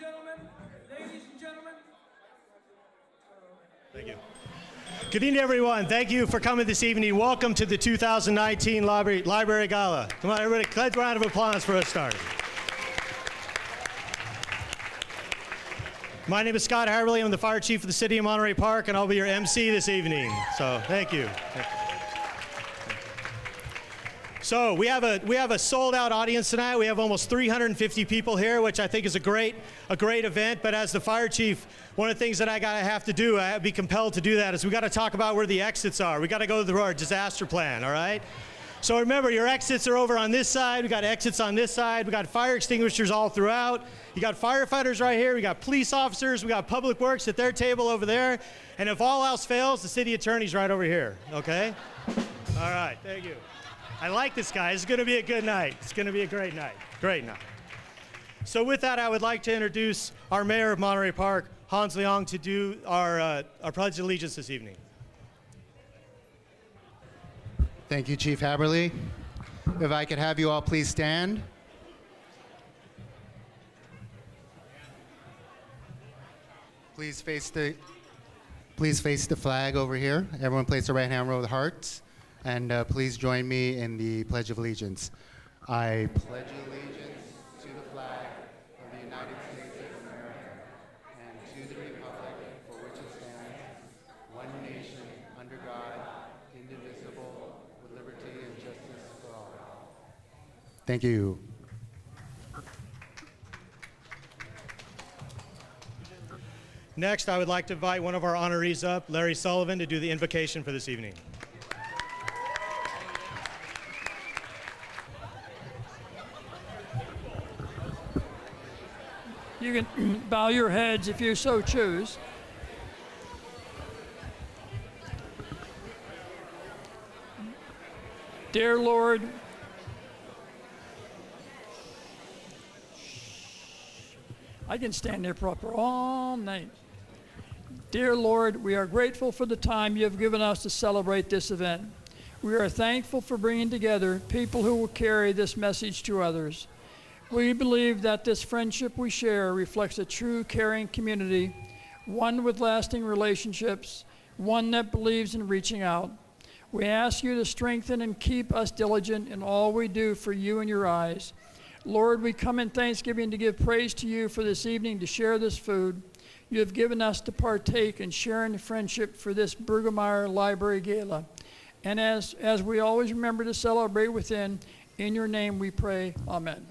gentlemen, ladies and gentlemen. Thank you. Good evening, everyone. Thank you for coming this evening. Welcome to the 2019 Library Gala. Come on, everybody, let's round of applause for us starting. My name is Scott Haberle. I'm the fire chief of the city of Monterey Park, and I'll be your MC this evening. So, thank you. So we have a sold-out audience tonight. We have almost 350 people here, which I think is a great event. But as the fire chief, one of the things that I have to do, I be compelled to do that, is we got to talk about where the exits are. We got to go through our disaster plan. All right. So remember, your exits are over on this side. We got exits on this side. We got fire extinguishers all throughout. You got firefighters right here. We got police officers. We got public works at their table over there. And if all else fails, the city attorney's right over here. Okay. All right. Thank you. I like this guy. It's going to be a good night. It's going to be a great night. Great night. So with that, I would like to introduce our mayor of Monterey Park, Hans Liang, to do our Pledge of Allegiance this evening. Thank you, Chief Haberle. If I could have you all please stand. Please face the flag over here. Everyone place their right hand over the hearts. And please join me in the Pledge of Allegiance. I pledge allegiance to the flag of the United States of America and to the republic for which it stands, one nation, under God, indivisible, with liberty and justice for all. Thank you. Next, I would like to invite one of our honorees up, Larry Sullivan, to do the invocation for this evening. You can bow your heads if you so choose. Dear Lord, I can stand there proper all night. Dear Lord, we are grateful for the time you have given us to celebrate this event. We are thankful for bringing together people who will carry this message to others. We believe that this friendship we share reflects a true caring community, one with lasting relationships, one that believes in reaching out. We ask you to strengthen and keep us diligent in all we do for you and your eyes. Lord, we come in thanksgiving to give praise to you for this evening to share this food you have given us to partake in sharing the friendship for this Bruggemeyer Library Gala. And as we always remember to celebrate within, in your name we pray, amen.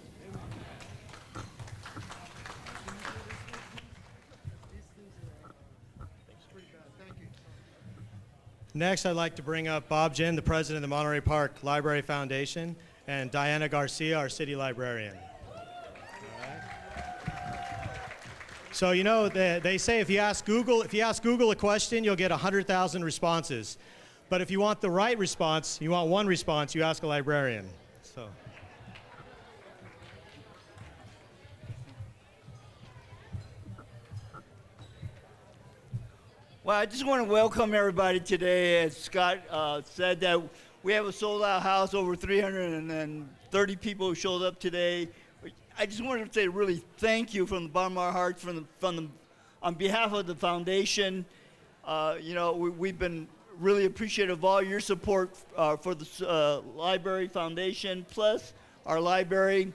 Next, I'd like to bring up Bob Jen, the president of the Monterey Park Library Foundation, and Diana Garcia, our city librarian. All right. So you know they say if you ask Google a question, you'll get 100,000 responses. But if you want the right response, you want one response, you ask a librarian. So. Well, I just want to welcome everybody today. As Scott said, that we have a sold-out house, over 330 people who showed up today. I just wanted to say really thank you from the bottom of our hearts, on behalf of the foundation. We've been really appreciative of all your support for the Library Foundation, plus our library.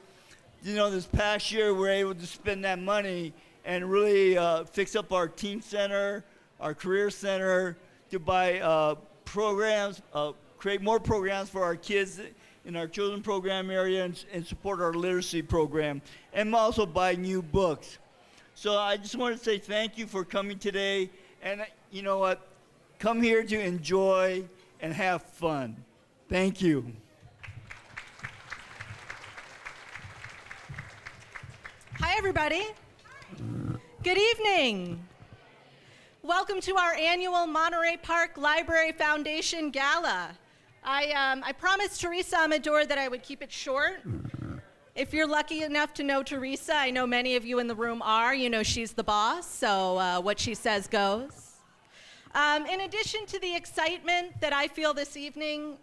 This past year we were able to spend that money and really fix up our teen center, our career center, to buy programs, create more programs for our kids in our children's program area, and support our literacy program, and also buy new books. So I just want to say thank you for coming today, and you know what? Come here to enjoy and have fun. Thank you. Hi, everybody. Good evening. Welcome to our annual Monterey Park Library Foundation Gala. I promised Theresa Amador that I would keep it short. If you're lucky enough to know Theresa, I know many of you in the room are. You know she's the boss, so what she says goes. In addition to the excitement that I feel this evening,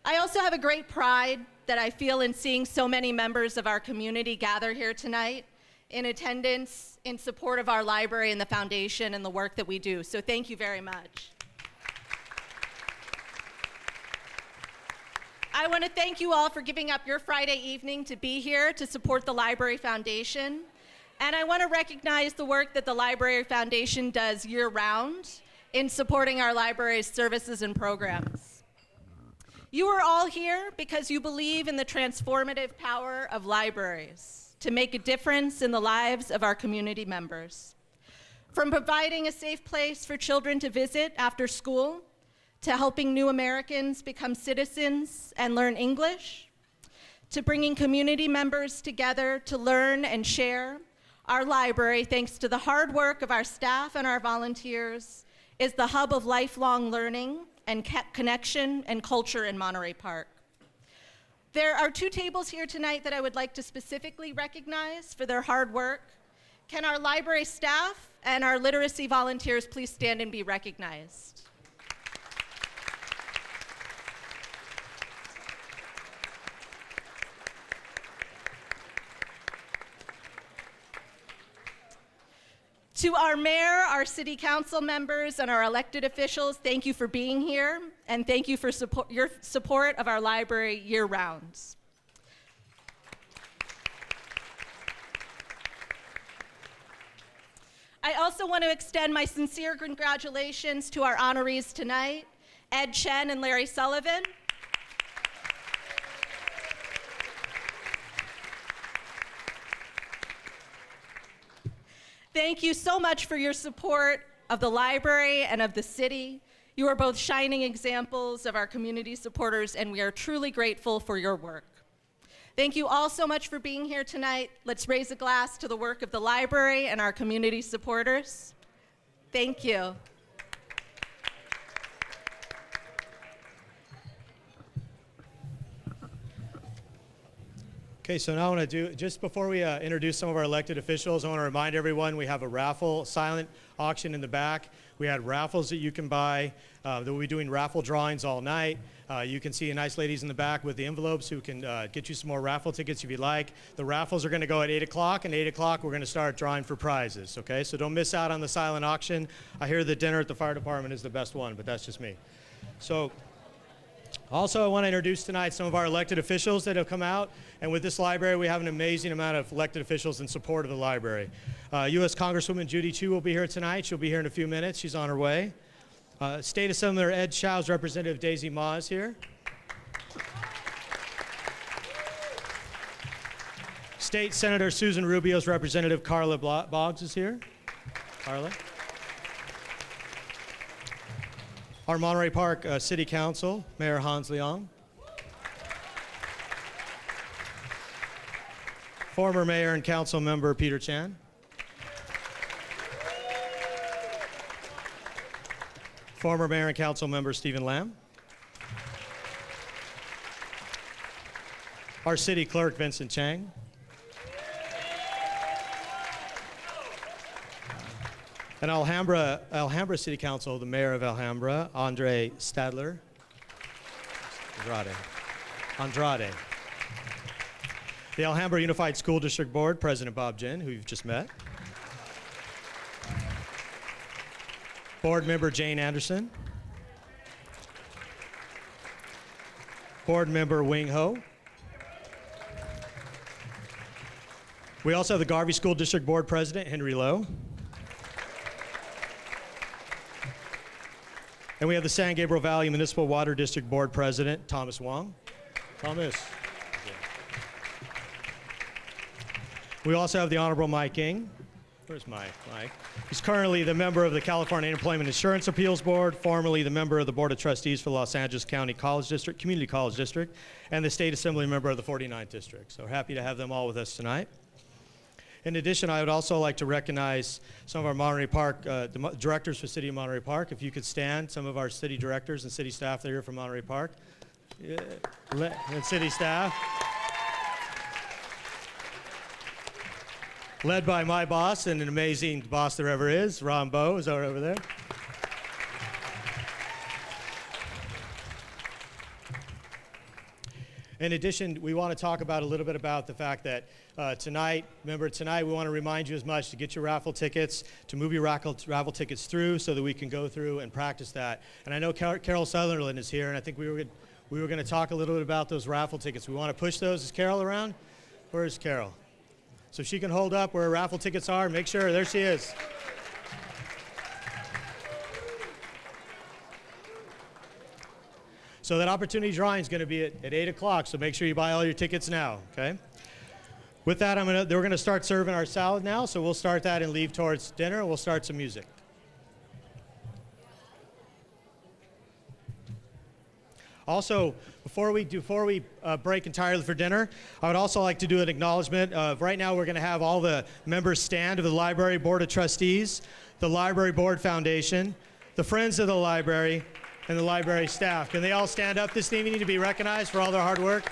I also have a great pride that I feel in seeing so many members of our community gather here tonight. in attendance in support of our library and the foundation and the work that we do. So thank you very much. I want to thank you all for giving up your Friday evening to be here to support the Library Foundation. And I want to recognize the work that the Library Foundation does year-round in supporting our library's services and programs. You are all here because you believe in the transformative power of libraries to make a difference in the lives of our community members. From providing a safe place for children to visit after school, to helping new Americans become citizens and learn English, to bringing community members together to learn and share, our library, thanks to the hard work of our staff and our volunteers, is the hub of lifelong learning and connection and culture in Monterey Park. There are 2 tables here tonight that I would like to specifically recognize for their hard work. Can our library staff and our literacy volunteers please stand and be recognized? To our mayor, our city council members, and our elected officials, thank you for being here, and thank you for your support of our library year-round. I also want to extend my sincere congratulations to our honorees tonight, Ed Chen and Larry Sullivan. Thank you so much for your support of the library and of the city. You are both shining examples of our community supporters, and we are truly grateful for your work. Thank you all so much for being here tonight. Let's raise a glass to the work of the library and our community supporters. Thank you. Okay, so now I want to do, just before we introduce some of our elected officials, I want to remind everyone we have a raffle, silent auction in the back. We had raffles that you can buy. We'll be doing raffle drawings all night. You can see nice ladies in the back with the envelopes who can get you some more raffle tickets if you like. The raffles are going to go at 8 o'clock, and 8 o'clock we're going to start drawing for prizes, okay? So don't miss out on the silent auction. I hear the dinner at the fire department is the best one, but that's just me. So also, I want to introduce tonight some of our elected officials that have come out. And with this library, we have an amazing amount of elected officials in support of the library. U.S. Congresswoman Judy Chu will be here tonight. She'll be here in a few minutes. She's on her way. State Assemblymember Ed Chau's Representative Daisy Ma is here. State Senator Susan Rubio's Representative Carla Boggs is here. Carla. Our Monterey Park City Council, Mayor Hans Liang. Former Mayor and Council Member Peter Chen. Former Mayor and Council Member Stephen Lam. Our City Clerk Vincent Chang. And Alhambra City Council, the Mayor of Alhambra, Andrade-Stadler. Andrade. The Alhambra Unified School District Board, President Bob Jin, who you've just met. Board Member Jane Anderson. Board Member Wing Ho. We also have the Garvey School District Board President, Henry Lowe. And we have the San Gabriel Valley Municipal Water District Board President, Thomas Wong. Thomas. We also have the Honorable Mike Eng. Where's Mike? Mike. He's currently the member of the California Unemployment Insurance Appeals Board, formerly the member of the Board of Trustees for Los Angeles County College District, Community College District, and the State Assembly member of the 49th District. So happy to have them all with us tonight. In addition, I would also like to recognize some of our Monterey Park directors for City of Monterey Park. If you could stand, some of our city directors and city staff that are here from Monterey Park. Yeah. And city staff. Led by my boss and an amazing boss there ever is, Ron Bowe is over there. In addition, we want to talk about a little bit about the fact that tonight we want to remind you as much to get your raffle tickets, to move your raffle tickets through so that we can go through and practice that. And I know Carol Sutherland is here, and I think we were going to talk a little bit about those raffle tickets. We want to push those. Is Carol around? Where is Carol? So she can hold up where raffle tickets are. Make sure. There she is. So that opportunity drawing is going to be at 8 o'clock, so make sure you buy all your tickets now, okay? With that, we're going to start serving our salad now, so we'll start that and leave towards dinner, and we'll start some music. Also, before we break entirely for dinner, I would also like to do an acknowledgement of right now we're going to have all the members stand of the Library Board of Trustees, the Library Board Foundation, the Friends of the Library, and the library staff. Can they all stand up this evening to be recognized for all their hard work?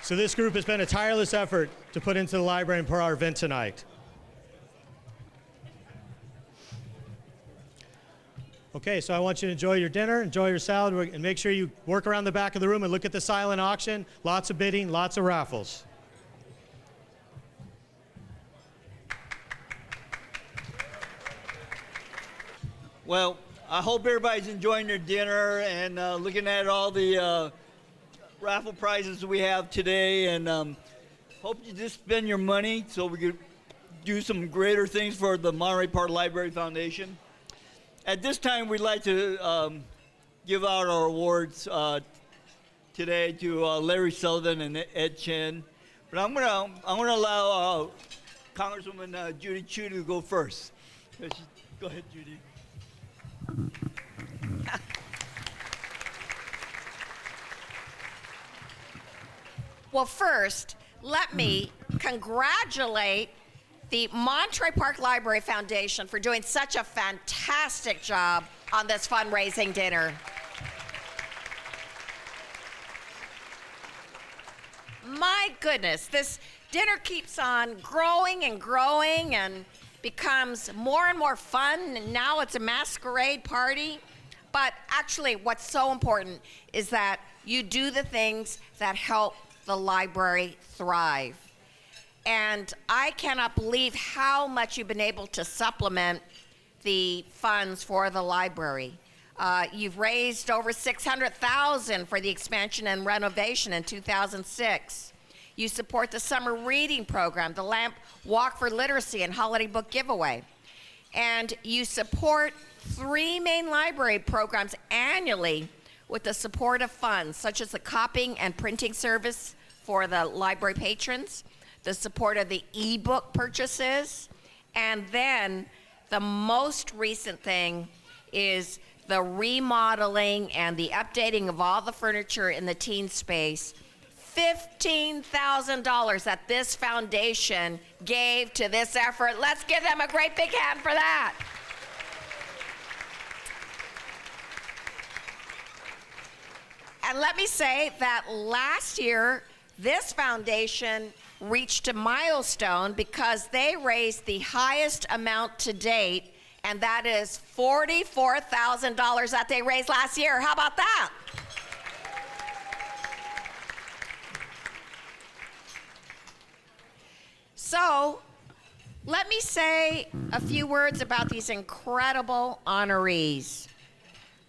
So this group has been a tireless effort to put into the library and for our event tonight. Okay, so I want you to enjoy your dinner, enjoy your salad, and make sure you work around the back of the room and look at the silent auction. Lots of bidding, lots of raffles. Well, I hope everybody's enjoying their dinner and looking at all the raffle prizes we have today, and hope you just spend your money so we could do some greater things for the Monterey Park Library Foundation. At this time, we'd like to give out our awards today to Larry Sullivan and Ed Chen, but I'm gonna allow Congresswoman Judy Chu to go first. Go ahead, Judy. Well, first, let me congratulate the Monterey Park Library Foundation for doing such a fantastic job on this fundraising dinner. My goodness, this dinner keeps on growing and growing and becomes more and more fun, and now it's a masquerade party. But actually, what's so important is that you do the things that help the library thrive. And I cannot believe how much you've been able to supplement the funds for the library. You've raised over $600,000 for the expansion and renovation in 2006. You support the summer reading program, the Lamp Walk for Literacy and Holiday Book Giveaway. And you support 3 main library programs annually with the support of funds, such as the copying and printing service for the library patrons, the support of the e-book purchases, and then the most recent thing is the remodeling and the updating of all the furniture in the teen space. $15,000 that this foundation gave to this effort. Let's give them a great big hand for that. And let me say that last year, this foundation reached a milestone because they raised the highest amount to date, and that is $44,000 that they raised last year. How about that? So, let me say a few words about these incredible honorees.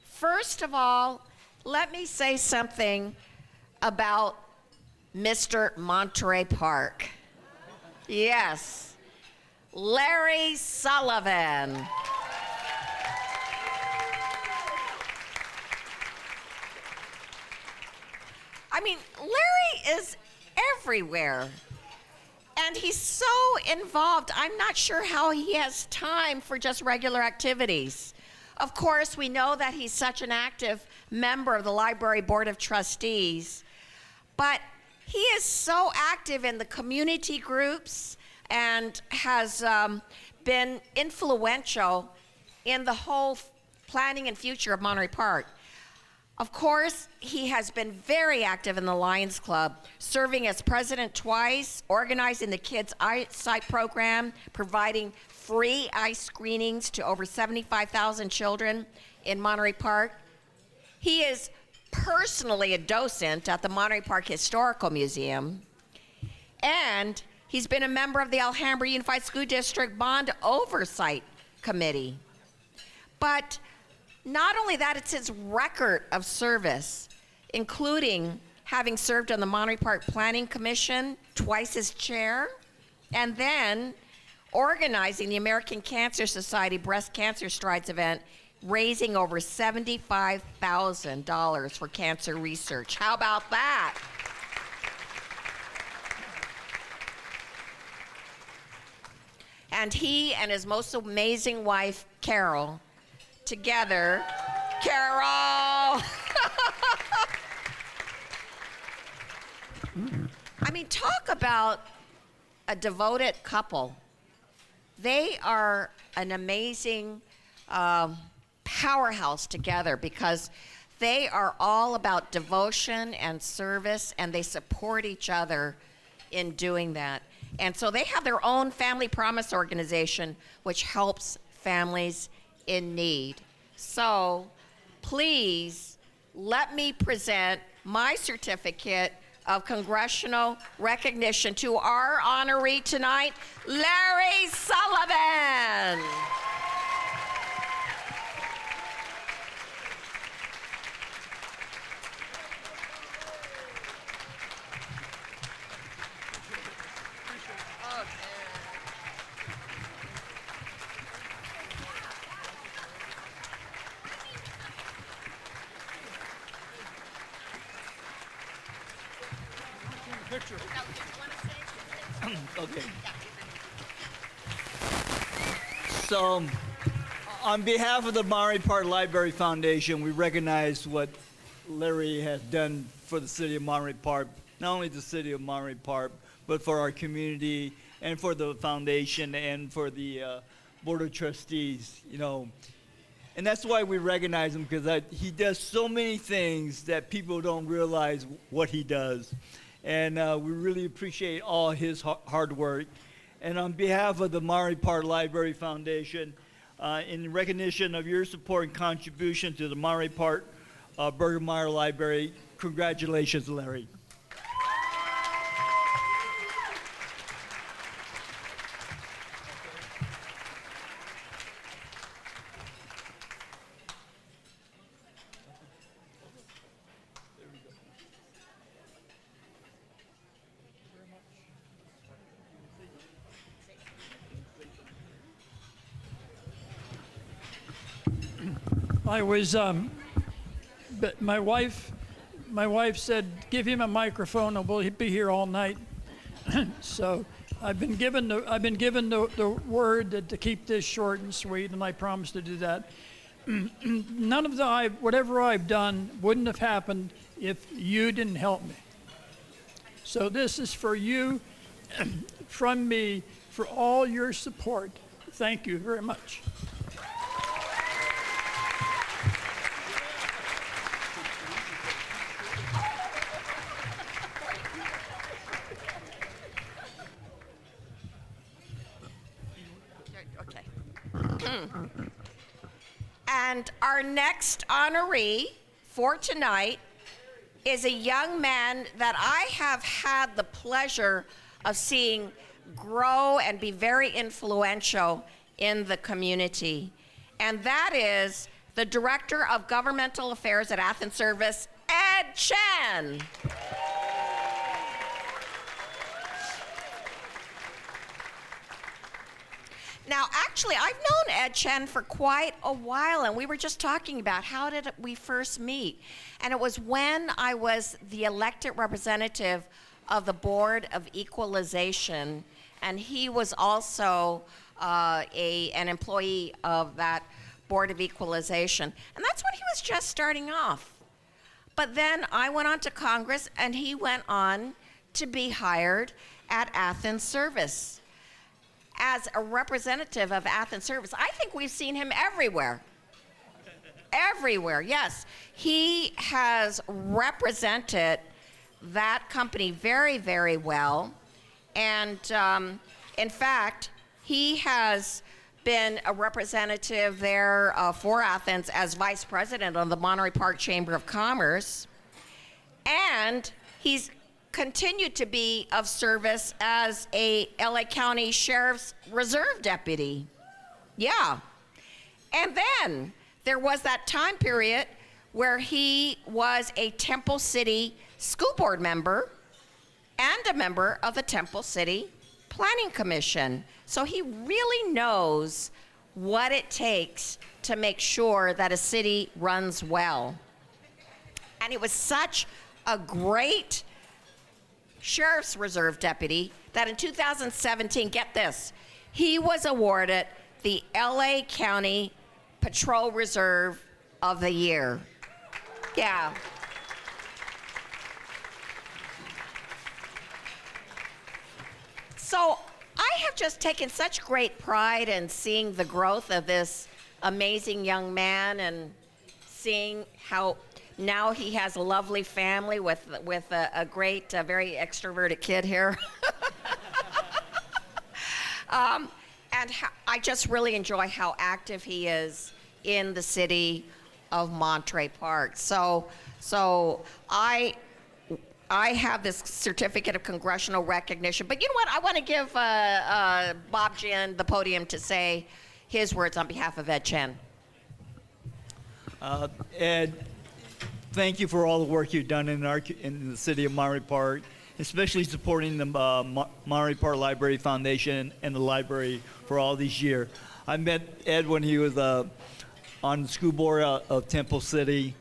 First of all, let me say something about Mr. Monterey Park. Yes, Larry Sullivan. I mean, Larry is everywhere. And he's so involved, I'm not sure how he has time for just regular activities. Of course, we know that he's such an active member of the Library Board of Trustees, but he is so active in the community groups and has been influential in the whole planning and future of Monterey Park. Of course, he has been very active in the Lions Club, serving as president twice, organizing the Kids Eyesight Program, providing free eye screenings to over 75,000 children. in Monterey Park. He is personally a docent at the Monterey Park Historical Museum, and he's been a member of the Alhambra Unified School District Bond Oversight Committee. But not only that, it's his record of service, including having served on the Monterey Park Planning Commission, twice as chair, and then organizing the American Cancer Society Breast Cancer Strides event, raising over $75,000 for cancer research. How about that? And he and his most amazing wife, Carol, together, Carol! I mean, talk about a devoted couple. They are an amazing powerhouse together because they are all about devotion and service, and they support each other in doing that. And so they have their own Family Promise organization, which helps families in need. So please let me present my certificate of congressional recognition to our honoree tonight, Larry Sullivan. Okay. So, on behalf of the Monterey Park Library Foundation, we recognize what Larry has done for the city of Monterey Park, not only the city of Monterey Park, but for our community and for the foundation and for the Board of Trustees, you know. And that's why we recognize him, because he does so many things that people don't realize what he does. And we really appreciate all his hard work. And on behalf of the Monterey Park Library Foundation, in recognition of your support and contribution to the Monterey Park Bruggemeyer Library, congratulations, Larry. I was, but my wife said, give him a microphone and we'll be here all night. So I've been given the word to keep this short and sweet, and I promise to do that. None of whatever I've done wouldn't have happened if you didn't help me. So this is for you, from me, for all your support. Thank you very much. And our next honoree for tonight is a young man that I have had the pleasure of seeing grow and be very influential in the community. And that is the Director of Governmental Affairs at Athens Service, Ed Chen. Now, actually, I've known Ed Chen for quite a while, and we were just talking about how did we first meet. And it was when I was the elected representative of the Board of Equalization, and he was also an employee of that Board of Equalization. And that's when he was just starting off. But then I went on to Congress, and he went on to be hired at Athens Service. As a representative of Athens Service, I think we've seen him everywhere. Everywhere, yes. He has represented that company very, very well. And in fact, he has been a representative there for Athens as vice president of the Monterey Park Chamber of Commerce. And he's continued to be of service as a LA County Sheriff's Reserve Deputy. Yeah. And then there was that time period where he was a Temple City School Board member and a member of the Temple City Planning Commission. So he really knows what it takes to make sure that a city runs well. And it was such a great Sheriff's Reserve Deputy that in 2017, get this, he was awarded the LA County Patrol Reserve of the Year. Yeah. So I have just taken such great pride in seeing the growth of this amazing young man and seeing how now he has a lovely family with a great, very extroverted kid here. And I just really enjoy how active he is in the city of Monterey Park. So I have this certificate of congressional recognition, but you know what? I want to give Bob Jin the podium to say his words on behalf of Ed Chen. Ed, thank you for all the work you've done in the city of Monterey Park, especially supporting the Monterey Park Library Foundation and the library for all these years. I met Ed when he was on the school board of Temple City,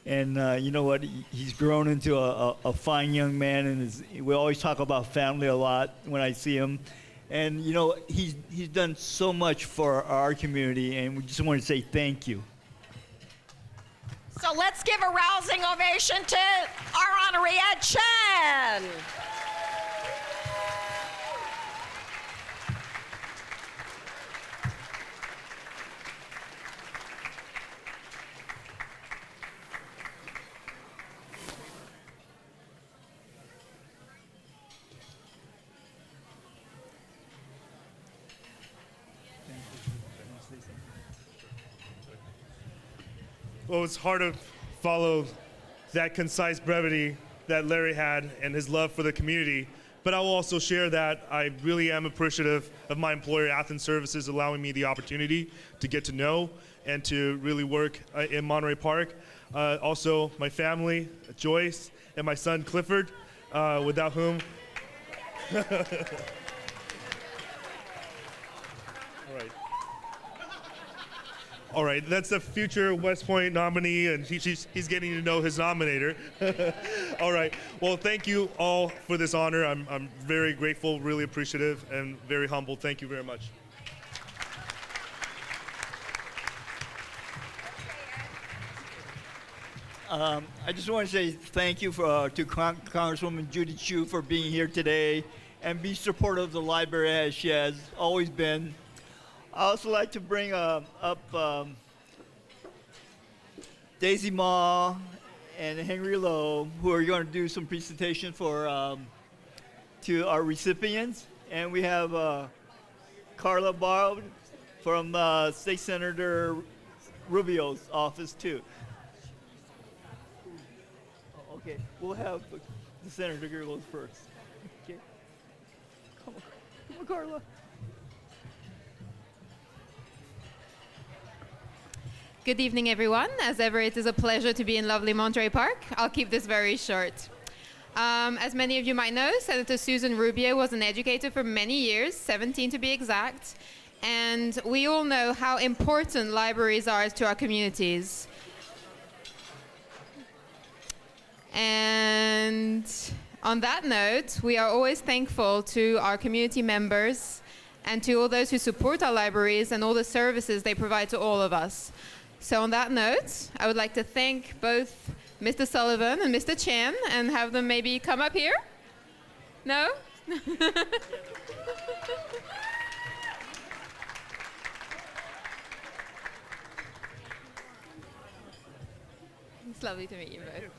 and you know what? He's grown into a fine young man, and we always talk about family a lot when I see him. And you know, he's done so much for our community, and we just want to say thank you. So let's give a rousing ovation to our honoree Ed Chen. Well, it's hard to follow that concise brevity that Larry had and his love for the community. But I will also share that I really am appreciative of my employer, Athens Services, allowing me the opportunity to get to know and to really work in Monterey Park. Also, my family, Joyce, and my son, Clifford, without whom... All right. All right, that's a future West Point nominee, and he's getting to know his nominator. All right, well, thank you all for this honor. I'm very grateful, really appreciative, and very humbled. Thank you very much. I just want to say thank you to Congresswoman Judy Chu for being here today and be supportive of the library as she has always been. I also like to bring up Daisy Ma and Henry Lowe, who are going to do some presentation for to our recipients. And we have Carla Barb from State Senator Rubio's office, too. Okay, we'll have the Senator goes first. Okay. Come on, Carla. Good evening, everyone. As ever, it is a pleasure to be in lovely Monterey Park. I'll keep this very short. As many of you might know, Senator Susan Rubio was an educator for many years, 17 to be exact, and we all know how important libraries are to our communities. And on that note, we are always thankful to our community members and to all those who support our libraries and all the services they provide to all of us. So on that note, I would like to thank both Mr. Sullivan and Mr. Chen and have them maybe come up here. No? It's lovely to meet you both.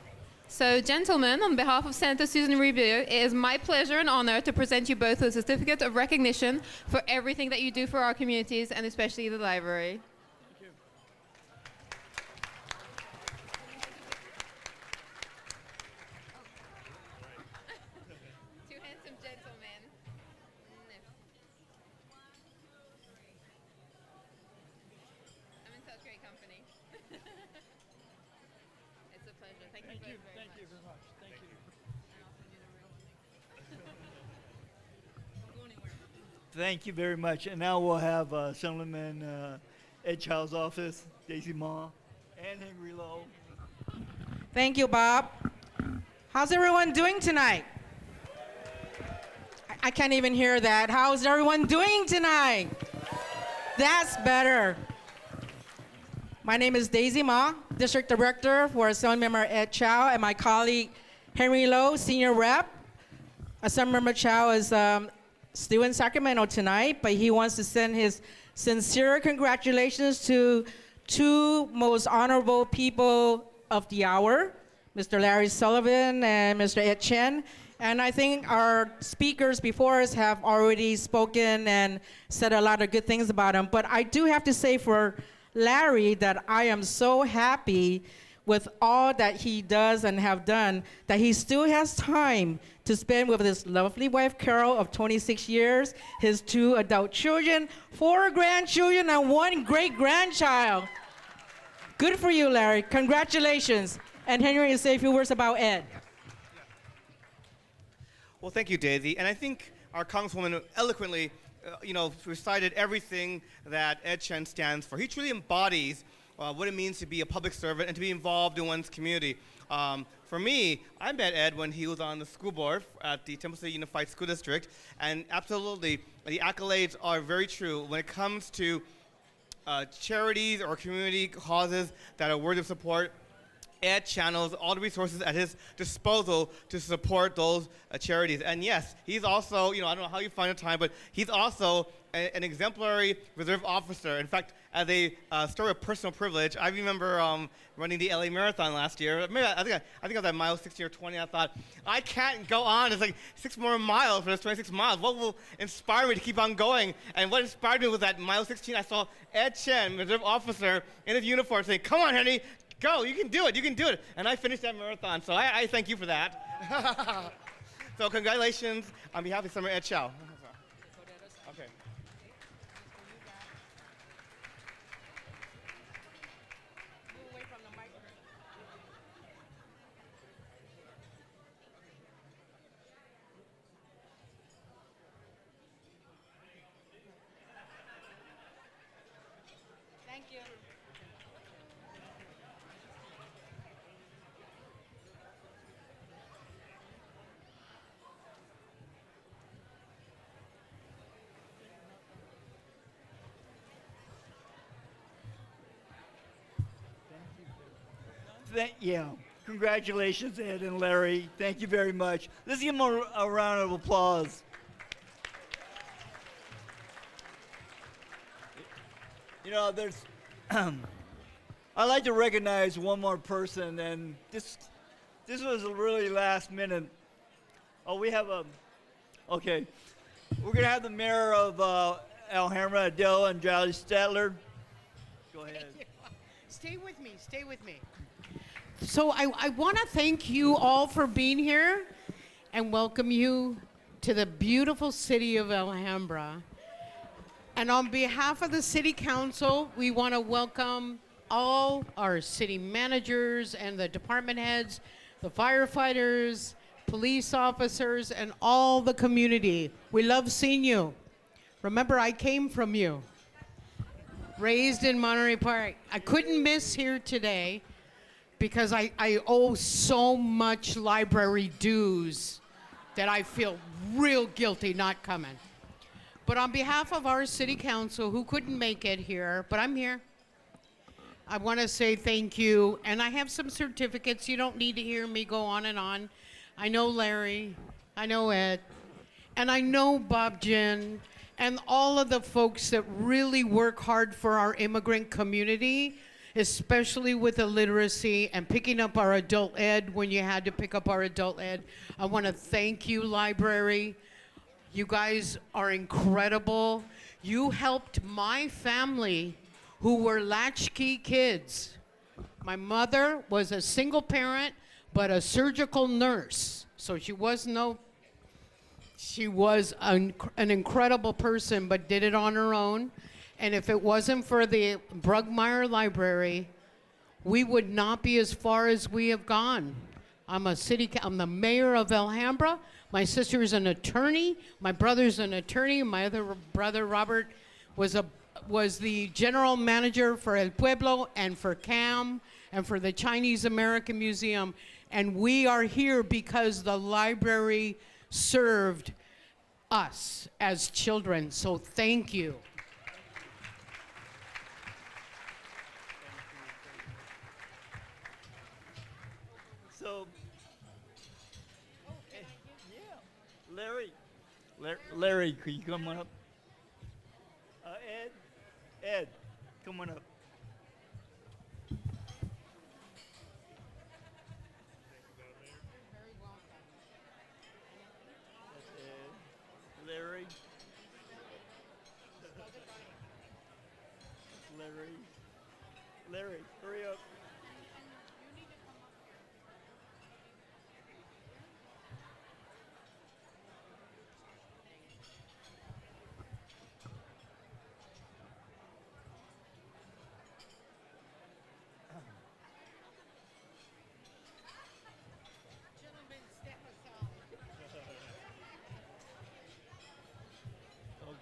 So, gentlemen, on behalf of Senator Susan Rubio, it is my pleasure and honor to present you both with a certificate of recognition for everything that you do for our communities and especially the library. Two handsome gentlemen. I'm in such great company. It's a pleasure. Thank you very much. Thank you very much. Thank you. Thank you very much. And now we'll have Assemblyman Ed Chau's office, Daisy Ma, and Henry Lowe. Thank you, Bob. How's everyone doing tonight? I can't even hear that. How's everyone doing tonight? That's better. My name is Daisy Ma, District Director for Assemblymember Ed Chau, and my colleague Henry Lowe, Senior Rep. Assemblymember Chau is still in Sacramento tonight, but he wants to send his sincere congratulations to two most honorable people of the hour, Mr. Larry Sullivan and Mr. Ed Chen. And I think our speakers before us have already spoken and said a lot of good things about him. But I do have to say for Larry that I am so happy with all that he does and have done, that he still has time to spend with his lovely wife, Carol, of 26 years, his 2 adult children, 4 grandchildren, and 1 great-grandchild. Good for you, Larry. Congratulations. And Henry, you say a few words about Ed. Well, thank you, Daisy. And I think our Congresswoman eloquently, recited everything that Ed Chen stands for. He truly embodies what it means to be a public servant and to be involved in one's community. For me, I met Ed when he was on the school board at the Temple City Unified School District, and absolutely, the accolades are very true. When it comes to charities or community causes that are worthy of support, Ed channels all the resources at his disposal to support those charities. And yes, he's also, I don't know how you find the time, but he's also an exemplary reserve officer. In fact, as a story of personal privilege, I remember running the LA Marathon last year. Maybe I think I was at mile 16 or 20. I thought, I can't go on. It's like 6 more miles for this 26 miles. What will inspire me to keep on going? And what inspired me was at mile 16, I saw Ed Chen, reserve officer, in his uniform saying, "Come on, Henry, go, you can do it, you can do it." And I finished that marathon, so I thank you for that. So congratulations on behalf of Summer Ed Chau. Okay. Thank you. Yeah. Congratulations, Ed and Larry. Thank you very much. Let's give them a round of applause. There's I'd like to recognize one more person, and this was really last minute. Oh, we have okay. We're going to have the mayor of Alhambra, Adele, and Andrade-Stadler. Go ahead. Stay with me, stay with me. So I want to thank you all for being here and welcome you to the beautiful city of Alhambra. And on behalf of the City Council, we want to welcome all our city managers and the department heads, the firefighters, police officers, and all the community. We love seeing you. Remember, I came from you. Raised in Monterey Park. I couldn't miss here today because I owe so much library dues that I feel real guilty not coming. But on behalf of our city council, who couldn't make it here, but I'm here, I want to say thank you. And I have some certificates. You don't need to hear me go on and on. I know Larry, I know Ed, and I know Bob Jin, and all of the folks that really work hard for our immigrant community especially with illiteracy and picking up our adult ed when you had to pick up our adult ed. I want to thank you, library. You guys are incredible. You helped my family who were latchkey kids. My mother was a single parent, but a surgical nurse. So she was an incredible person, but did it on her own. And if it wasn't for the Bruggemeyer Library, we would not be as far as we have gone. I'm the mayor of Alhambra. My sister is an attorney. My brother's an attorney. My other brother, Robert, was the general manager for El Pueblo and for CAM and for the Chinese American Museum. And we are here because the library served us as children. So thank you. So, Larry, could you come on up? Ed, come on up. Larry. Larry, hurry up.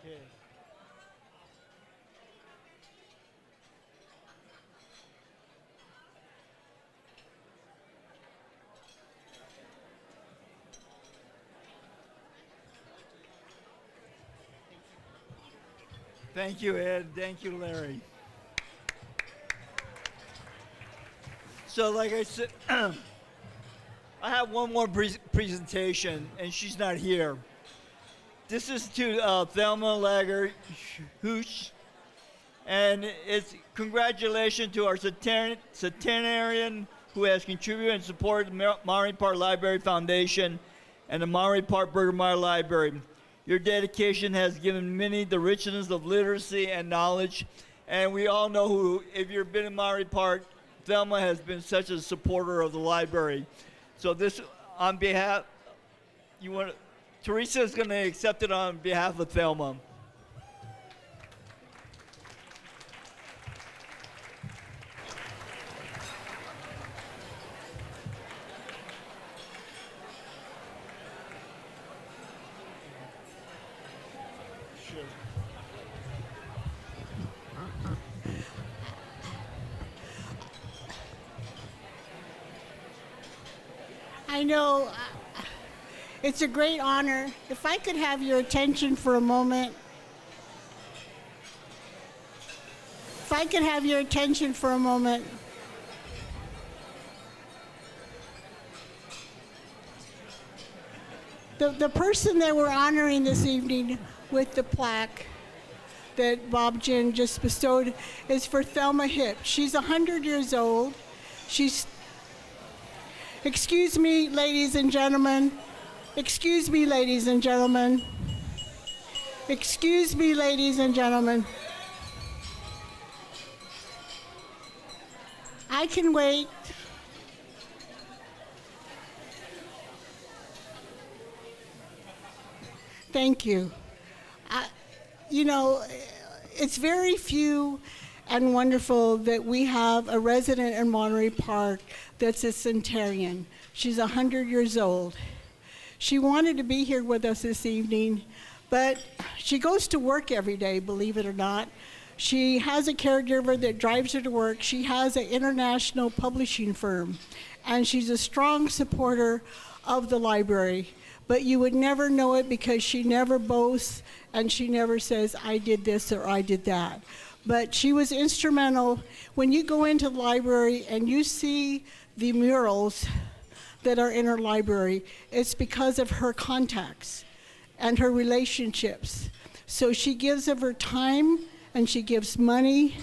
Okay. Thank you, Ed. Thank you, Larry. So, like I said, I have one more presentation, and she's not here. This is to Thelma Lager Huebsch, and it's congratulations to our centenarian who has contributed and supported the Monterey Park Library Foundation and the Monterey Park Bruggemeyer Library. Your dedication has given many the richness of literacy and knowledge, and we all know who, if you've been in Monterey Park, Thelma has been such a supporter of the library. So this, on behalf, Theresa is going to accept it on behalf of Thelma. I know it's a great honor. If I could have your attention for a moment. If I could have your attention for a moment. The person that we're honoring this evening with the plaque that Bob Jin just bestowed is for Thelma Huebsch. She's 100 years old. Excuse me, ladies and gentlemen. Excuse me, ladies and gentlemen. Excuse me, ladies and gentlemen. I can wait. Thank you. You know, it's very few and wonderful that we have a resident in Monterey Park that's a centenarian. She's 100 years old. She wanted to be here with us this evening, but she goes to work every day, believe it or not. She has a caregiver that drives her to work. She has an international publishing firm, and she's a strong supporter of the library. But you would never know it because she never boasts and she never says, I did this or I did that. But she was instrumental. When you go into the library and you see the murals that are in her library, it's because of her contacts and her relationships. So she gives of her time and she gives money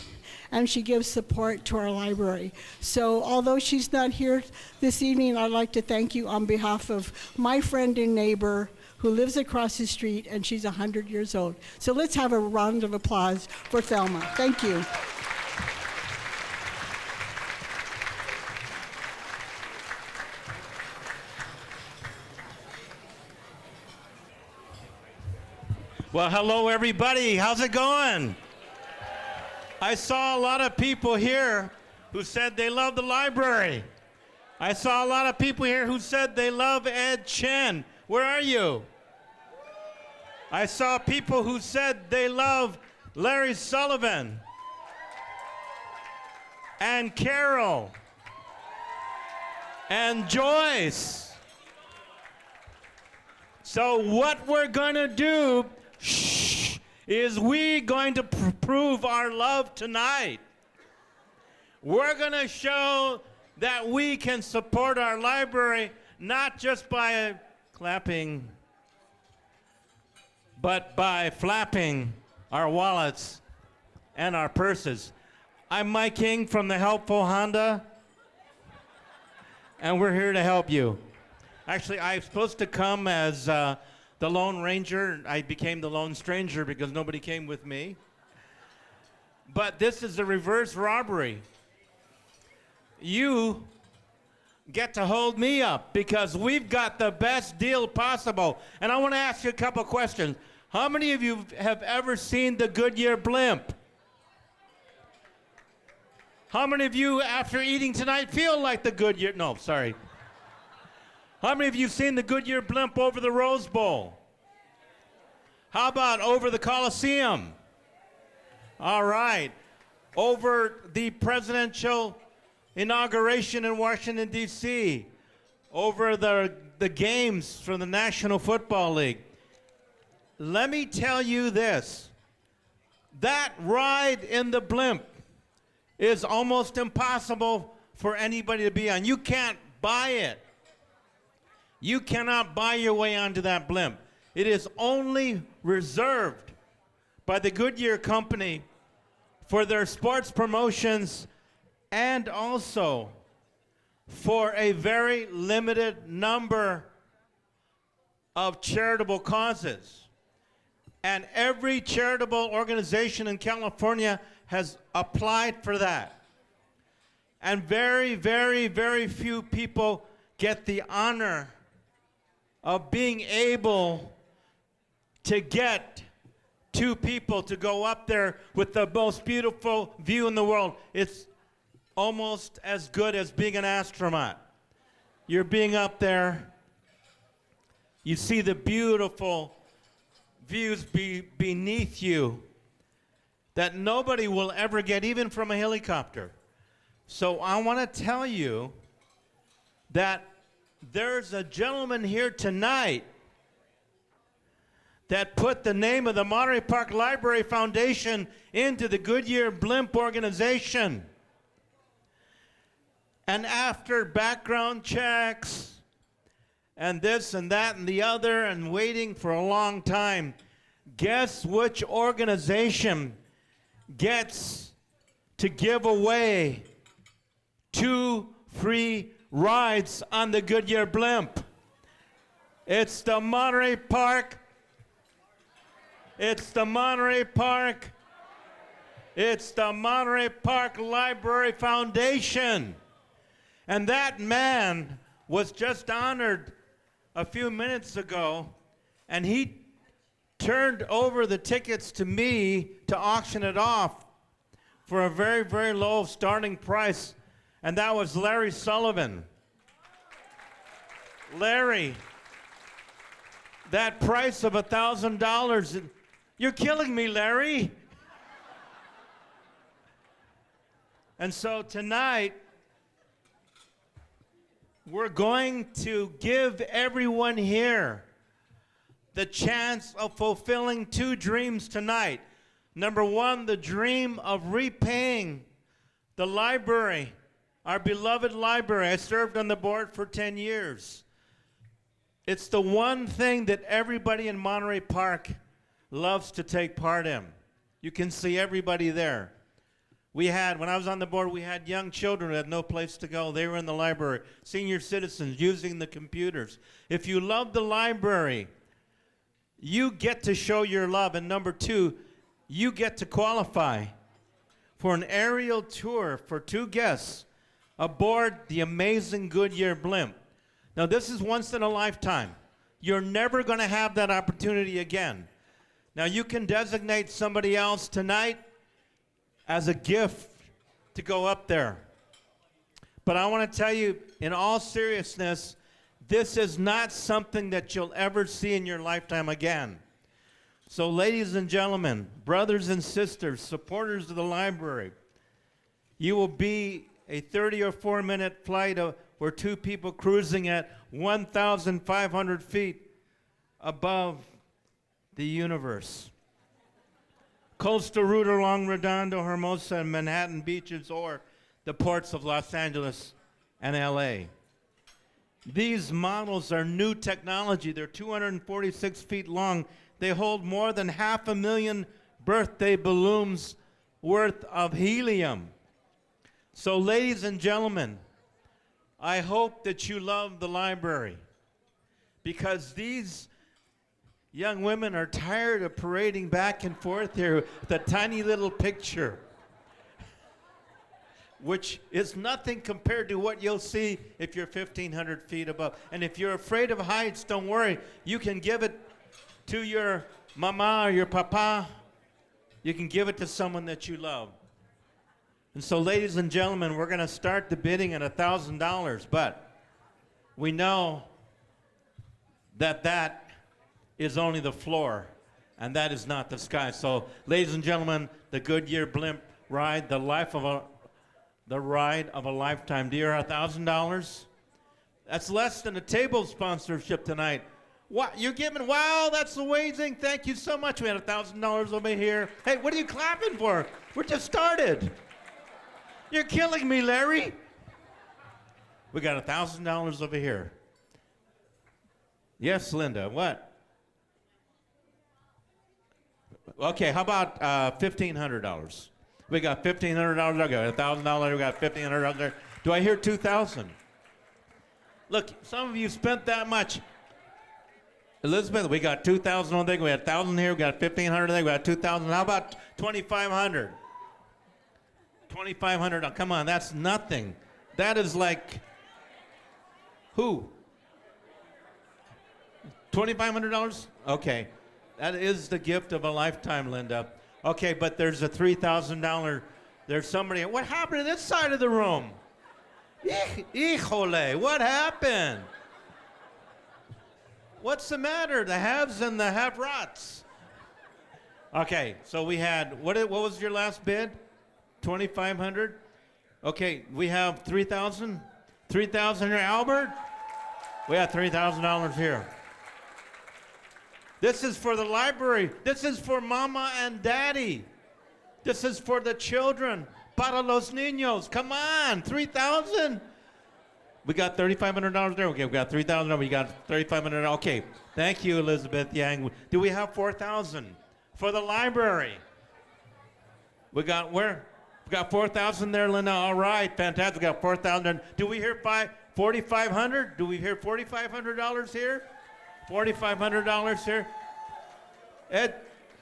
and she gives support to our library. So although she's not here this evening, I'd like to thank you on behalf of my friend and neighbor who lives across the street, and she's 100 years old. So let's have a round of applause for Thelma. Thank you. Well, hello everybody. How's it going? I saw a lot of people here who said they love the library. I saw a lot of people here who said they love Ed Chen. Where are you? I saw people who said they love Larry Sullivan and Carol and Joyce. So what we're going to do is we going to prove our love tonight. We're going to show that we can support our library not just by clapping, but by flapping our wallets and our purses. I'm Mike Eng from the Helpful Honda, and we're here to help you. Actually, I was supposed to come as the Lone Ranger. I became the Lone Stranger because nobody came with me. But this is a reverse robbery. You get to hold me up because we've got the best deal possible. And I want to ask you a couple questions. How many of you have ever seen the Goodyear Blimp? How many of you, after eating tonight, feel like the Goodyear? No, sorry. How many of you have seen the Goodyear Blimp over the Rose Bowl? How about over the Coliseum? All right. Over the presidential inauguration in Washington, D.C. Over the games from the National Football League. Let me tell you this. That ride in the blimp is almost impossible for anybody to be on. You can't buy it. You cannot buy your way onto that blimp. It is only reserved by the Goodyear Company for their sports promotions and also for a very limited number of charitable causes. And every charitable organization in California has applied for that. And very, very, very few people get the honor of being able to get two people to go up there with the most beautiful view in the world. It's almost as good as being an astronaut. You're being up there, you see the beautiful views beneath you that nobody will ever get, even from a helicopter. So I want to tell you that there's a gentleman here tonight that put the name of the Monterey Park Library Foundation into the Goodyear Blimp organization. And after background checks and this and that and the other and waiting for a long time, guess which organization gets to give away 2 free rides on the Goodyear Blimp? It's the Monterey Park. It's the Monterey Park. It's the Monterey Park Library Foundation. And that man was just honored a few minutes ago, and he turned over the tickets to me to auction it off for a very, very low starting price, and that was Larry Sullivan. Larry, that price of $1,000, you're killing me, Larry. And so tonight, we're going to give everyone here the chance of fulfilling 2 dreams tonight. Number 1, the dream of repaying the library, our beloved library. I served on the board for 10 years. It's the one thing that everybody in Monterey Park loves to take part in. You can see everybody there. When I was on the board, we had young children who had no place to go. They were in the library. Senior citizens using the computers. If you love the library, you get to show your love. And number two, you get to qualify for an aerial tour for 2 guests aboard the amazing Goodyear Blimp. Now, this is once in a lifetime. You're never going to have that opportunity again. Now, you can designate somebody else tonight as a gift to go up there. But I want to tell you, in all seriousness, this is not something that you'll ever see in your lifetime again. So, ladies and gentlemen, brothers and sisters, supporters of the library, you will be a 30 or 4-minute flight where 2 people cruising at 1,500 feet above the universe. Coastal route along Redondo, Hermosa, and Manhattan beaches, or the ports of Los Angeles and LA. These models are new technology. They're 246 feet long. They hold more than 500,000 birthday balloons worth of helium. So, ladies and gentlemen, I hope that you love the library, because these young women are tired of parading back and forth here with a tiny little picture, which is nothing compared to what you'll see if you're 1,500 feet above. And if you're afraid of heights, don't worry. You can give it to your mama or your papa. You can give it to someone that you love. And so, ladies and gentlemen, we're going to start the bidding at $1,000, but we know that that is only the floor, and that is not the sky. So, ladies and gentlemen, the Goodyear Blimp ride, the ride of a lifetime. Do you hear $1,000? That's less than a table sponsorship tonight. What you're giving? Wow, that's amazing! Thank you so much. We had $1,000 over here. Hey, what are you clapping for? We're just started. You're killing me, Larry. We got $1,000 over here. Yes, Linda. What? Okay, how about $1,500? We got $1,500. I got $1,000. We got $1,500. Do I hear 2,000? Look, some of you spent that much. Elizabeth, we got 2,000 on thing. We had 1,000 here. We got 1,500 there. We got 2,000. How about 2,500? 2,500. Oh, come on, that's nothing. That is like who? $2,500? Okay. That is the gift of a lifetime, Linda. Okay, but there's a $3,000. There's somebody. What happened to this side of the room? Híjole, what happened? What's the matter? The haves and the have-rots. Okay, so we had, what was your last bid? 2,500? Okay, we have 3,000? 3,000 here, Albert? We have $3,000 here. This is for the library. This is for Mama and Daddy. This is for the children. Para los niños. Come on, 3,000? We got $3,500 there. Okay, we got 3,000. We got $3,500. Okay, thank you, Elizabeth Yang. Do we have 4,000 for the library? We got where? We got 4,000 there, Linda. All right, fantastic. We got 4,000. Do we hear 4,500? Do we hear $4,500 here? $4,500 here. Ed,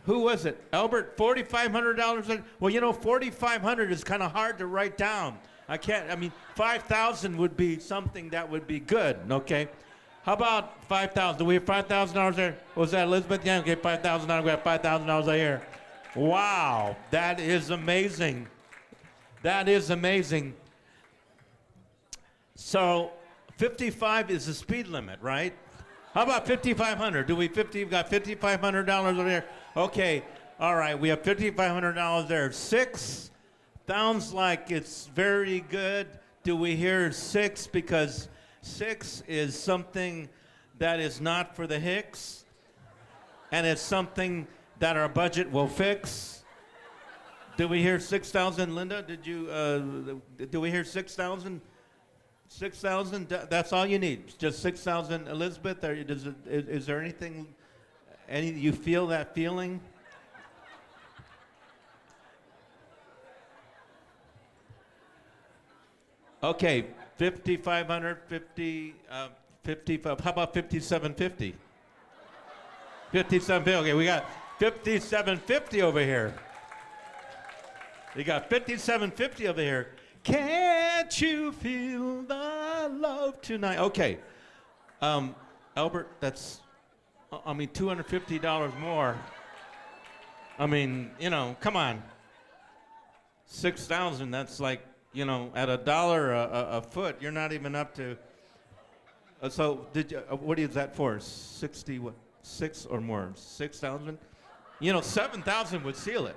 who was it? Albert, $4,500. Well, you know, 4,500 is kind of hard to write down. I can't, I mean, 5,000 would be something that would be good, okay? How about 5,000? Do we have $5,000 there? Was that Elizabeth? Yeah, okay, $5,000. We have $5,000 right here. Wow, that is amazing. That is amazing. So 55 is the speed limit, right? How about 5,500? We've got $5,500 over here. Okay, all right, we have $5,500 there. 6 sounds like it's very good. Do we hear 6? Because 6 is something that is not for the Hicks, and it's something that our budget will fix. Do we hear 6,000, Linda? Do we hear 6,000? 6,000? That's all you need. Just 6,000, Elizabeth. Is there anything? You feel that feeling? Okay, 5,500, 55. How about 5,750? 5,750. Okay, we got 5,750 over here. We got 5,750 over here. Can't you feel the love tonight? Okay, Albert, that's, I mean, $250 more. I mean, you know, come on. 6,000. That's like, you know, at $1 a foot. You're not even up to. So did you? What is that for? 60 what? 6 or more? 6,000. You know, 7,000 would seal it.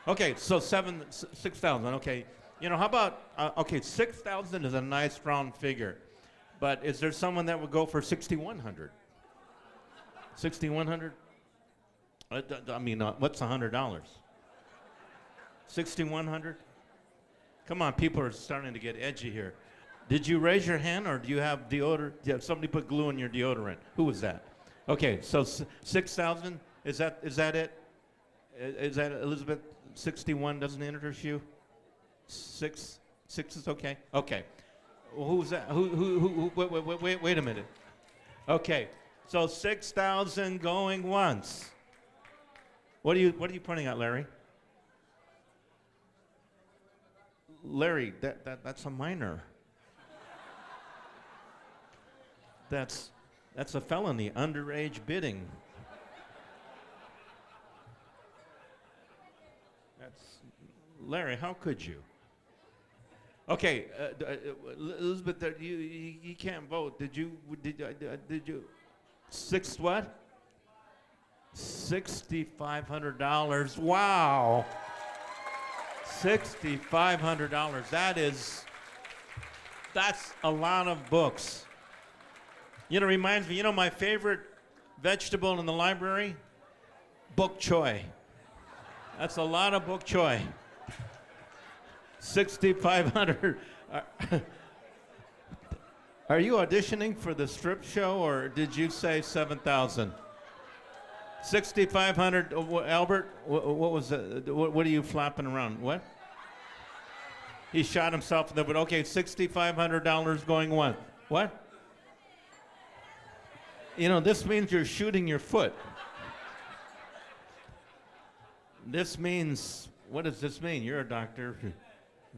Okay, so 6,000. Okay, you know, how about? Okay, 6,000 is a nice round figure, but is there someone that would go for 6,100? 6,100. I mean, what's $100? 6,100. Come on, people are starting to get edgy here. Did you raise your hand, or do you have deodorant? Yeah, somebody put glue in your deodorant. Who was that? Okay, so 6,000. Is that it? Is that Elizabeth? 61 doesn't interest you? 6 is okay. Okay. Well, who's that? Who? Wait a minute. Okay, so 6,000 going once. What are you pointing at, Larry? Larry, that's a minor. That's a felony, underage bidding. That's Larry. How could you? Okay, Elizabeth, you can't vote. Did you? 6 what? $6,500. Wow. $6,500. That's a lot of books. You know, reminds me, you know my favorite vegetable in the library? Bok choy. That's a lot of bok choy. 6,500. Are you auditioning for the strip show, or did you say 7,000? 6,500. Albert, what was it? What are you flapping around? What? He shot himself in the foot. Okay, $6,500 going one. What? You know, this means you're shooting your foot. This means, what does this mean? You're a doctor.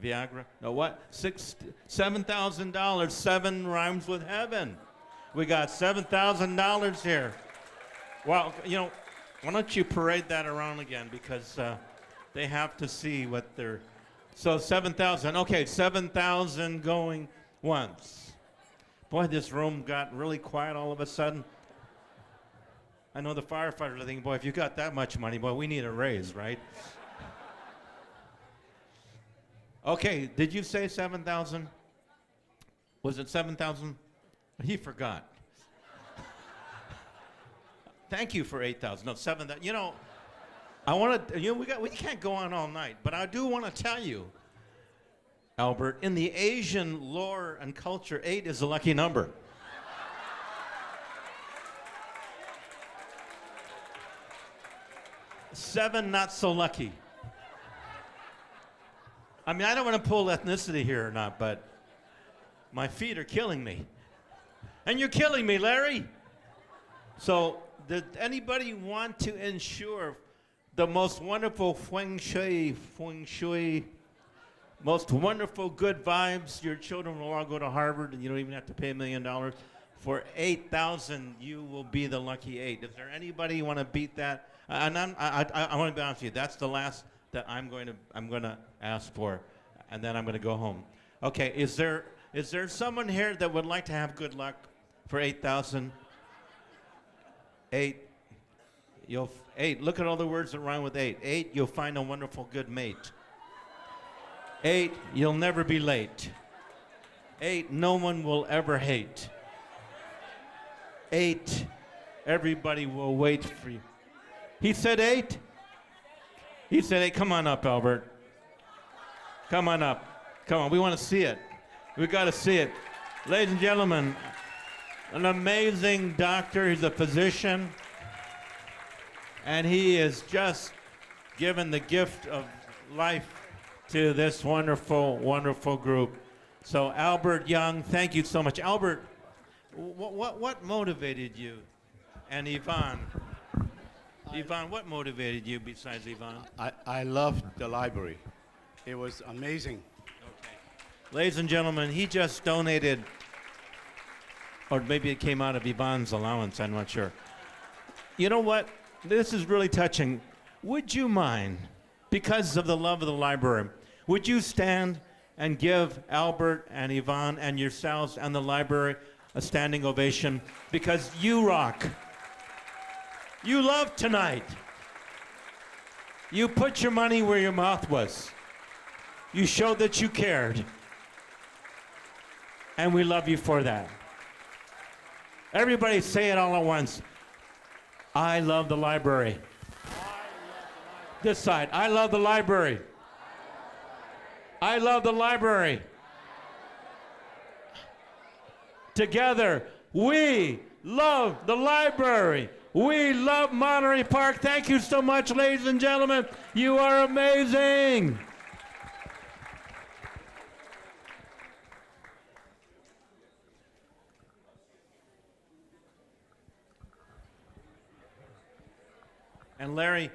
Viagra? No, what? $7,000. 7 rhymes with heaven. We got $7,000 here. Well, you know, why don't you parade that around again, because they have to see what they're. So 7,000. Okay, 7,000 going once. Boy, this room got really quiet all of a sudden. I know the firefighters are thinking, boy, if you got that much money, boy, we need a raise, right? Okay, did you say 7,000? Was it 7,000? He forgot. Thank you for 8,000. No, 7,000. You know, I want to. You know, we can't go on all night, but I do want to tell you, Albert, in the Asian lore and culture, 8 is a lucky number. Seven, not so lucky. I mean, I don't want to pull ethnicity here or not, but my feet are killing me. And you're killing me, Larry. So, did anybody want to ensure the most wonderful feng shui, most wonderful good vibes? Your children will all go to Harvard, and you don't even have to pay $1 million. For 8,000, you will be the lucky 8. Is there anybody want to beat that? And I want to be honest with you. That's the last that I'm going to ask for, and then I'm going to go home. Okay, is there someone here that would like to have good luck for 8,000? 8. 8. Look at all the words that rhyme with 8. 8. You'll find a wonderful good mate. 8. You'll never be late. 8. No one will ever hate. 8. Everybody will wait for you. He said 8. He said 8. Come on up, Albert. Come on up. Come on. We want to see it. We got to see it. Ladies and gentlemen, an amazing doctor. He's a physician. And he is just given the gift of life to this wonderful, wonderful group. So Albert Young, thank you so much. Albert, what motivated you? And Yvonne. Yvonne, what motivated you besides Yvonne? I loved the library. It was amazing. Okay. Ladies and gentlemen, he just donated, or maybe it came out of Yvonne's allowance, I'm not sure. You know what? This is really touching. Would you mind, because of the love of the library, would you stand and give Albert and Yvonne and yourselves and the library a standing ovation? Because you rock. You loved tonight. You put your money where your mouth was. You showed that you cared. And we love you for that. Everybody say it all at once. I love the library. This side, I love the library. I love the library. Together, we love the library. We love Monterey Park. Thank you so much, ladies and gentlemen. You are amazing. And Larry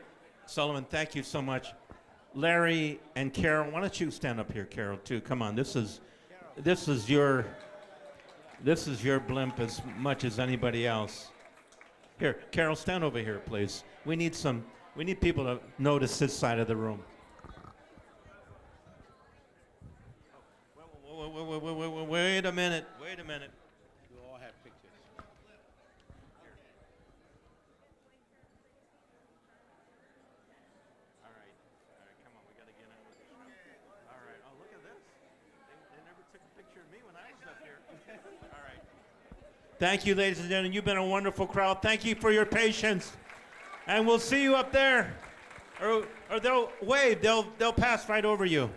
Sullivan, thank you so much. Larry and Carol, why don't you stand up here, Carol, too? Come on, this is your blimp as much as anybody else. Here, Carol, stand over here, please. We need people to notice this side of the room. Wait a minute. You all have pictures. All right, come on, we got to get on with the show. All right, oh, look at this. They never took a picture of me when I was up here. All right. Thank you, ladies and gentlemen. You've been a wonderful crowd. Thank you for your patience. And we'll see you up there. Or they'll wave. They'll pass right over you.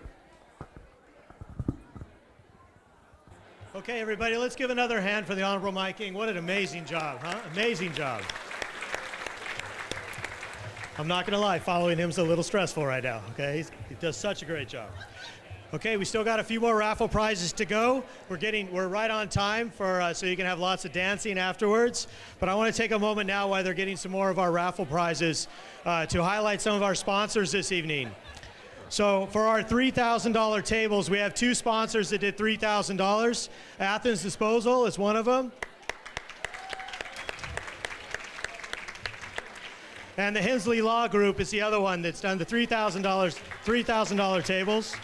Okay, everybody, let's give another hand for the Honorable Mike Eng. What an amazing job, huh? Amazing job. I'm not going to lie, following him's a little stressful right now, okay? He does such a great job. Okay, we still got a few more raffle prizes to go. We're right on time so you can have lots of dancing afterwards. But I want to take a moment now while they're getting some more of our raffle prizes to highlight some of our sponsors this evening. So for our $3,000 tables, we have two sponsors that did $3,000. Athens Disposal is one of them. And the Hensley Law Group is the other one that's done the $3,000 tables.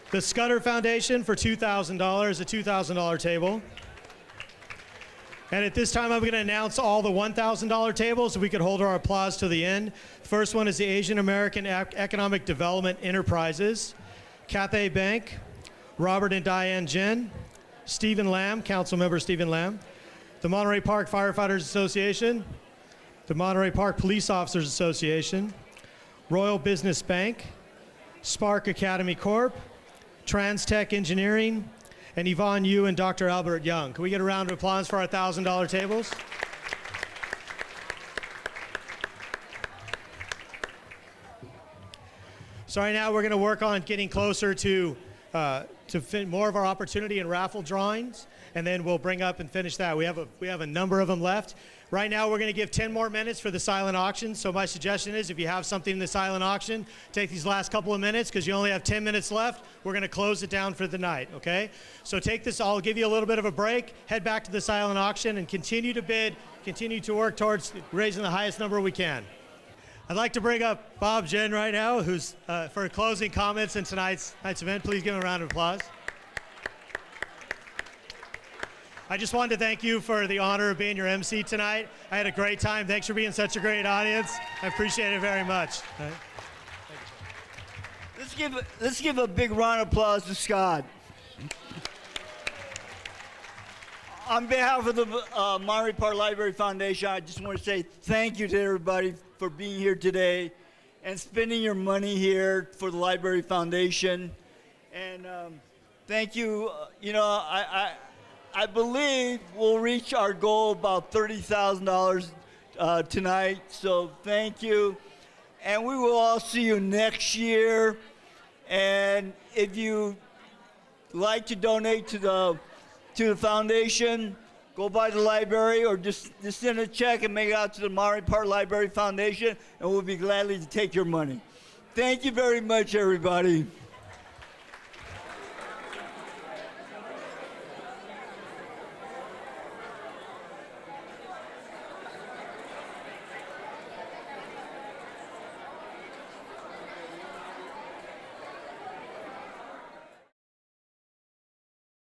The Scudder Foundation for $2,000, a $2,000 table. And at this time, I'm going to announce all the $1,000 tables so we could hold our applause to the end. The first one is the Asian American Economic Development Enterprises, Cathay Bank, Robert and Diane Jen, Stephen Lamb, Councilmember Stephen Lamb, the Monterey Park Firefighters Association, the Monterey Park Police Officers Association, Royal Business Bank, Spark Academy Corp., TransTech Engineering, and Yvonne Yu and Dr. Albert Young. Can we get a round of applause for our $1,000 tables? So right now we're going to work on getting closer to fit more of our opportunity and raffle drawings, and then we'll bring up and finish that. We have a number of them left. Right now we're going to give 10 more minutes for the silent auction. So my suggestion is if you have something in the silent auction, take these last couple of minutes because you only have 10 minutes left. We're going to close it down for the night, okay? So take this, I'll give you a little bit of a break, head back to the silent auction and continue to bid, continue to work towards raising the highest number we can. I'd like to bring up Bob Jen right now, who's for closing comments in tonight's event. Please give him a round of applause. I just wanted to thank you for the honor of being your MC tonight. I had a great time. Thanks for being such a great audience. I appreciate it very much. Let's give a big round of applause to Scott. On behalf of the Monterey Park Library Foundation, I just want to say thank you to everybody for being here today and spending your money here for the Library Foundation. And thank you. I believe we'll reach our goal about $30,000 tonight. So thank you. And we will all see you next year. And if you like to donate to the foundation, go by the library or just send a check and make it out to the Monterey Park Library Foundation, and we'll be gladly to take your money. Thank you very much, everybody.